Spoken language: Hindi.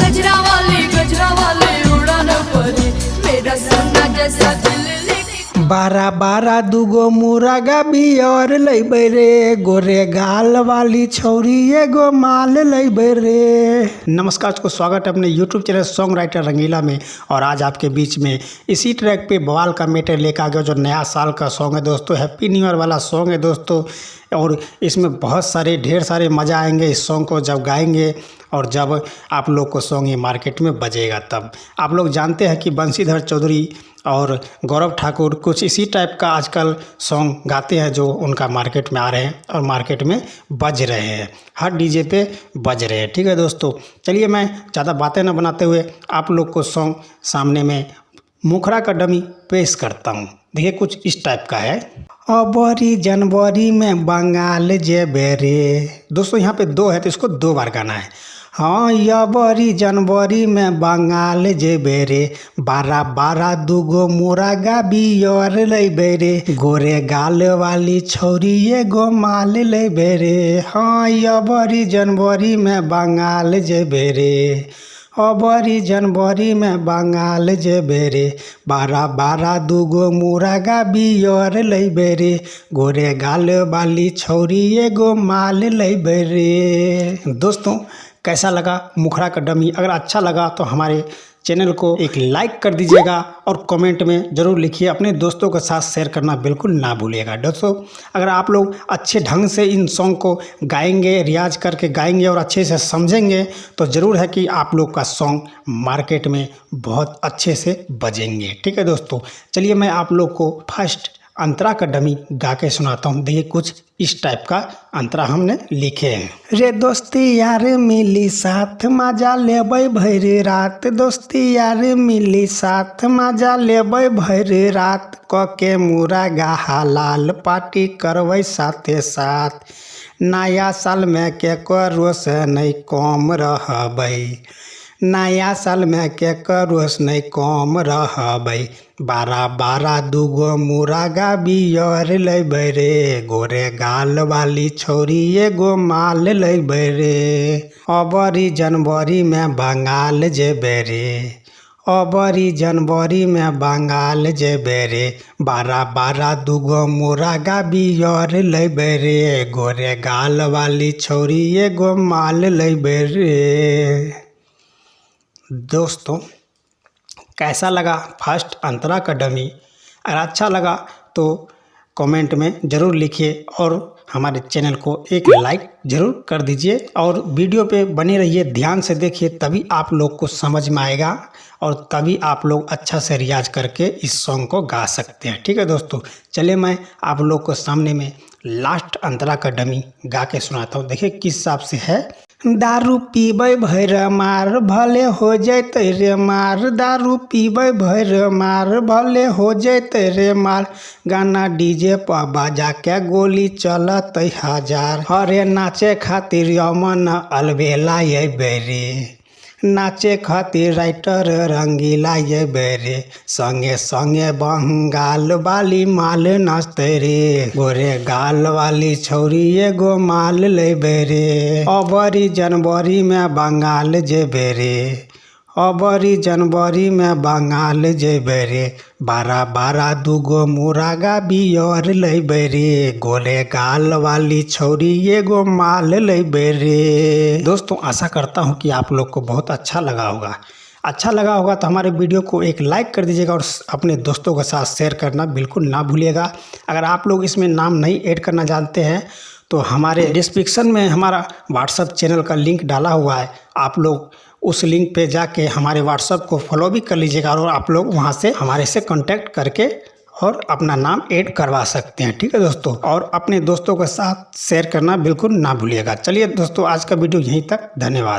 गजरा वाली उड़ान परी मेरा सोना जैसा दिल लेके। बारा बारा दूगो मुर्गा बियर लैबै रे, गोरे गाल वाली छौरी एगो माल लैबै रे। नमस्कार को स्वागत है अपने YouTube चैनल सॉन्ग राइटर रंगीला में। और आज आपके बीच में इसी ट्रैक पे बवाल का मैटर लेकर आ गया, जो नया साल का सॉन्ग है दोस्तों, हैप्पी न्यू ईयर वाला सॉन्ग है दोस्तों। और इसमें बहुत सारे ढेर सारे मज़ा आएंगे इस सॉन्ग को जब गाएंगे और जब आप लोग को सॉन्ग ये मार्केट में बजेगा। तब आप लोग जानते हैं कि बंशीधर चौधरी और गौरव ठाकुर कुछ इसी टाइप का आजकल सॉन्ग गाते हैं, जो उनका मार्केट में आ रहे हैं और मार्केट में बज रहे हैं, हर डीजे पे बज रहे हैं। ठीक है दोस्तों, चलिए मैं ज़्यादा बातें न बनाते हुए आप लोग को सॉन्ग सामने में मुखड़ा का डमी पेश करता हूँ। देखिए कुछ इस टाइप का है। अबरी जनवरी में बंगाल जेबे रे। दोस्तों यहाँ पे दो है तो इसको दो बार गाना है। हाँ अबरी जनवरी में बंगाल जेबे रे, बारा बारा दूगो मुर्गा बियर लैबे रे, गोरे गाल वाली छौरी एगो माल लैबे रे। हाँ अबरी जनवरी में बंगाल जेबे रे, अबरी जनवरी में बंगाल जेबे रे, बारा बारा दूगो मुर्गा बियर लैबे रे, गोरे गाल वाली छौरी एगो माल लैबे रे। दोस्तों कैसा लगा मुखड़ा का डमी? अगर अच्छा लगा तो हमारे चैनल को एक लाइक कर दीजिएगा और कमेंट में ज़रूर लिखिए। अपने दोस्तों के साथ शेयर करना बिल्कुल ना भूलिएगा। दोस्तों अगर आप लोग अच्छे ढंग से इन सॉन्ग को गाएंगे, रियाज करके गाएंगे और अच्छे से समझेंगे तो ज़रूर है कि आप लोग का सॉन्ग मार्केट में बहुत अच्छे से बजेंगे। ठीक है दोस्तों, चलिए मैं आप लोग को फर्स्ट अंतरा का डमी गा के सुनाता हूँ। देखिए कुछ इस टाइप का अंतरा हमने लिखे हैं। रे दोस्ती यार मिली साथ मजा लेबै भर रात, दोस्ती यार मिली साथ मजा लेबै भर रात, कके मुर्गा हलाल पार्टी करबै साथे साथ, नया साल में केकरो से नहीं कम रहबै, नया साल में केकरो से नहीं कम रहबै, बारा बारा दूगो मुर्गा बियर लैबै रे, गोरे गाल वाली छौरी एगो माल लैबै रे, अबरी जनवरी में बंगाल जेबे रे, अबरी जनवरी में बंगाल जेबे रे, बारा बारा दूगो मुर्गा बियर लैबै रे, गोरे गाल वाली छौरी एगो माल लैबै रे। दोस्तों कैसा लगा फर्स्ट अंतरा का डमी? अगर अच्छा लगा तो कमेंट में ज़रूर लिखिए और हमारे चैनल को एक लाइक ज़रूर कर दीजिए और वीडियो पे बने रहिए, ध्यान से देखिए, तभी आप लोग को समझ में आएगा और तभी आप लोग अच्छा से रियाज करके इस सॉन्ग को गा सकते हैं। ठीक है दोस्तों, चलिए मैं आप लोग को सामने में लास्ट अंतरा का डमी गा के सुनाता हूँ। देखिए किस हिसाब से है। दारू पीबै भैर मार भले हो जैते रे मार, दारू पीबै भैर मार भले हो जैते रे मार, गाना डीजे पर बजा के गोली चलत हजार, अरे नाचे खातिर यमन अलबेला ये बेरे, नाचे खातिर राइटर रंगीला ये बेरे, संगे संगे बंगाल वाली माल नाचते रे, गोरे गाल वाली छौरी एगो माल लेबे रे, अबरी जनवरी में बंगाल जेबे रे, अबरी जनवरी में बंगाल जेबे रे, बारा बारा दूगो मुर्गा बियर लैबै रे, गोरे गाल वाली छौरी एगो माल लैबै रे। दोस्तों आशा करता हूँ कि आप लोग को बहुत अच्छा लगा होगा। अच्छा लगा होगा तो हमारे वीडियो को एक लाइक कर दीजिएगा और अपने दोस्तों के साथ शेयर करना बिल्कुल ना भूलिएगा। अगर आप लोग इसमें नाम नहीं ऐड करना जानते हैं तो हमारे डिस्क्रिप्शन में हमारा व्हाट्सएप चैनल का लिंक डाला हुआ है, आप लोग उस लिंक पे जाके हमारे व्हाट्सएप को फॉलो भी कर लीजिएगा और आप लोग वहाँ से हमारे से कांटेक्ट करके और अपना नाम ऐड करवा सकते हैं। ठीक है दोस्तों, और अपने दोस्तों के साथ शेयर करना बिल्कुल ना भूलिएगा। चलिए दोस्तों आज का वीडियो यहीं तक, धन्यवाद।